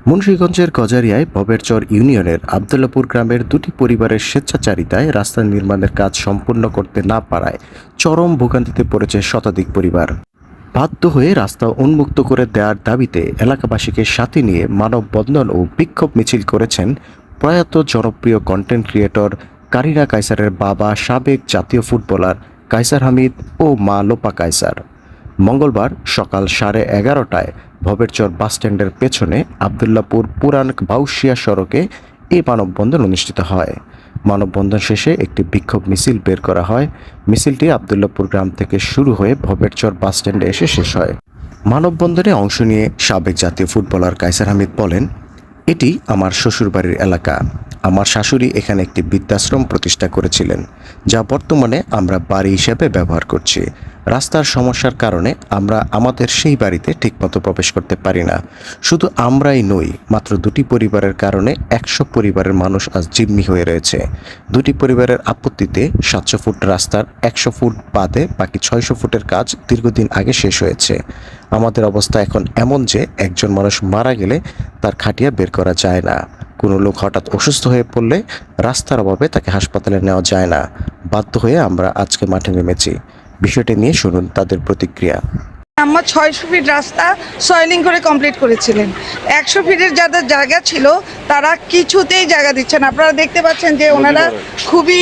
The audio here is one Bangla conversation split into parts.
মুন্সিগঞ্জের গজারিয়ায় ভবেরচর ইউনিয়নের আবদুল্লাপুর গ্রামের দুটি পরিবারের স্বেচ্ছাচারিতায় রাস্তা নির্মাণের কাজ সম্পূর্ণ করতে না পারায় চরম ভোগান্তিতে পড়েছে শতাধিক পরিবার। বাধ্য হয়ে রাস্তা উন্মুক্ত করে দেওয়ার দাবিতে এলাকাবাসীকে সাথে নিয়ে মানববন্ধন ও বিক্ষোভ মিছিল করেছেন প্রয়াত জনপ্রিয় কন্টেন্ট ক্রিয়েটর কারিনা কায়সারের বাবা, সাবেক জাতীয় ফুটবলার কায়সার হামিদ ও মা লোপা কায়সার। মঙ্গলবার সকাল 11:30টায় ভবেরচর বাসস্ট্যান্ডের পেছনে আবদুল্লাপুর পুরান বাউশিয়া সড়কে এই মানববন্ধন অনুষ্ঠিত হয়। মানববন্ধন শেষে একটি বিক্ষোভ মিছিল বের করা হয়। মিছিলটি আবদুল্লাপুর গ্রাম থেকে শুরু হয়ে ভবেরচর বাসস্ট্যান্ডে এসে শেষ হয়। মানববন্ধনে অংশ নিয়ে সাবেক জাতীয় ফুটবলার কায়সার হামিদ বলেন, এটি আমার শ্বশুরবাড়ির এলাকা। আমার শাশুড়ি এখানে একটি বৃদ্ধাশ্রম প্রতিষ্ঠা করেছিলেন, যা বর্তমানে আমরা বাড়ি হিসেবে ব্যবহার করছি। রাস্তার সমস্যার কারণে আমরা আমাদের সেই বাড়িতে ঠিকমতো প্রবেশ করতে পারি না। শুধু আমরাই নই, মাত্র দুটি পরিবারের কারণে 100 পরিবারের মানুষ আজ জিম্মি হয়ে রয়েছে। দুটি পরিবারের আপত্তিতে 700 ফুট রাস্তার 100 ফুট বাদে বাকি 600 ফুটের কাজ দীর্ঘদিন আগে শেষ হয়েছে। আমাদের অবস্থা এখন এমন যে একজন মানুষ মারা গেলে তার খাটিয়া বের করা যায় না। কোনো লোক হঠাৎ অসুস্থ হয়ে পড়লে রাস্তার অভাবে তাকে হাসপাতালে নেওয়া যায় না। বাধ্য হয়ে আমরা আজকে মাঠে নেমেছি। বিষয়টি নিয়ে শুনুন তাদের প্রতিক্রিয়া। আমার 600 ফিট রাস্তা সয়েলিং করে কমপ্লিট করেছিলেন। 100 ফিটের যাদের জায়গা ছিল তারা কিছুতেই জায়গা দিচ্ছেন। আপনারা দেখতে পাচ্ছেন যে ওনারা খুবই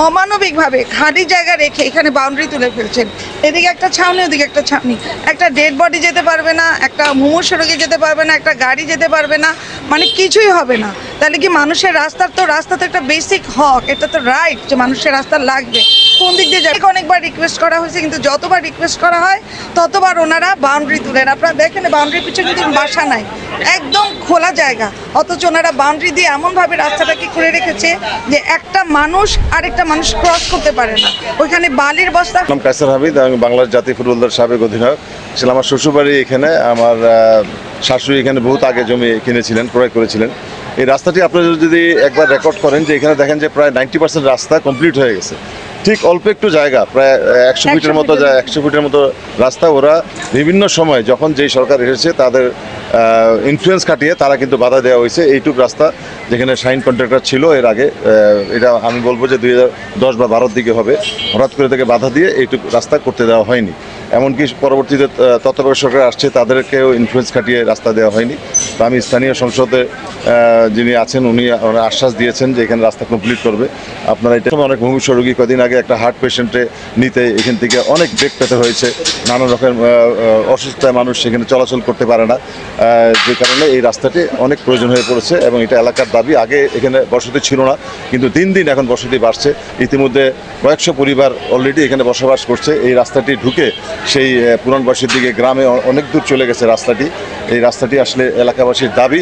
অমানবিকভাবে খালি জায়গা রেখে এখানে বাউন্ডারি তুলে ফেলছেন। এদিকে একটা ছাউনি, ওদিকে একটা ছাউনি, একটা ডেড বডি যেতে পারবে না, একটা মুমূর্ষ রোগী যেতে পারবে না, একটা গাড়ি যেতে পারবে না, মানে কিছুই হবে না। তাহলে কি মানুষের রাস্তা তো একটা বেসিক হক, এটা তো রাইট যে মানুষের রাস্তা লাগবে। কোন দিক দিয়ে যাবে অনেকবার রিকোয়েস্ট করা হয়েছে, কিন্তু যতবার রিকোয়েস্ট করা হয় ততবার ওনারা বাউন্ডারি তুলেন। আপনারা দেখেন বাউন্ডারির পিছনে কিন্তু বাসা নাই, একদম খোলা জায়গা, অথচ ওনারা বাউন্ডারি দিয়ে এমনভাবে রাস্তাটাকে করে রেখেছে যে একটা মানুষ আরেকটা মানুষ ক্রস করতে পারে না। ওইখানে বালির বস্তা। নাম কায়সার হামিদ, আমি বাংলাদেশ জাতীয় ফুটবল দলের সাবেক অধিনায়ক ছিল। আমার শ্বশুরবাড়ি এখানে, আমার শাশুড়ি এখানে বহুত আগে জমি কিনেছিলেন, ক্রয় করেছিলেন। এই রাস্তাটি আপনারা যদি একবার রেকর্ড করেন যে এখানে দেখেন যে প্রায় 90% রাস্তা কমপ্লিট হয়ে গেছে। ঠিক অল্প একটু জায়গা, প্রায় 100 ফিটের মতো 100 ফিটের মতো রাস্তা ওরা বিভিন্ন সময় যখন যেই সরকার এসেছে তাদের ইনফ্লুয়েন্স কাটিয়ে তারা কিন্তু বাধা দেওয়া হয়েছে। এইটুক রাস্তা যেখানে শাইন কন্ট্রাক্টর ছিল এর আগে, এটা আমি বলবো যে 2010 বা 12 দিকে হবে, হঠাৎ করে থেকে বাধা দিয়ে এইটুক রাস্তা করতে দেওয়া হয়নি। এমনকি পরবর্তীতে তত্ত্বাবধায়ক সরকার আসছে, তাদেরকেও ইনফ্লুয়েন্স কাটিয়ে রাস্তা দেওয়া হয়নি। তো আমি স্থানীয় সংসদে যিনি আছেন উনি আশ্বাস দিয়েছেন যে এখানে রাস্তা কমপ্লিট করবে। আপনারা এটা অনেক মুমূর্ষ রোগী, কদিন আগে একটা হার্ট পেশেন্টে নিতে এখান থেকে অনেক বেগ পেতে হয়েছে। নানা রকম অসুস্থতায় মানুষ সেখানে চলাচল করতে পারে না, যে কারণে এই রাস্তাটি অনেক প্রয়োজন হয়ে পড়েছে এবং এটা এলাকার দাবি। আগে এখানে বসতি ছিল না, কিন্তু দিন দিন এখন বসতি বাড়ছে। ইতিমধ্যে কয়েকশো পরিবার অলরেডি এখানে বসবাস করছে। এই রাস্তাটি ঢুকে সেই পুরানবাসীর দিকে গ্রামে অনেক দূর চলে গেছে রাস্তাটি। এই রাস্তাটি আসলে এলাকাবাসীর দাবি।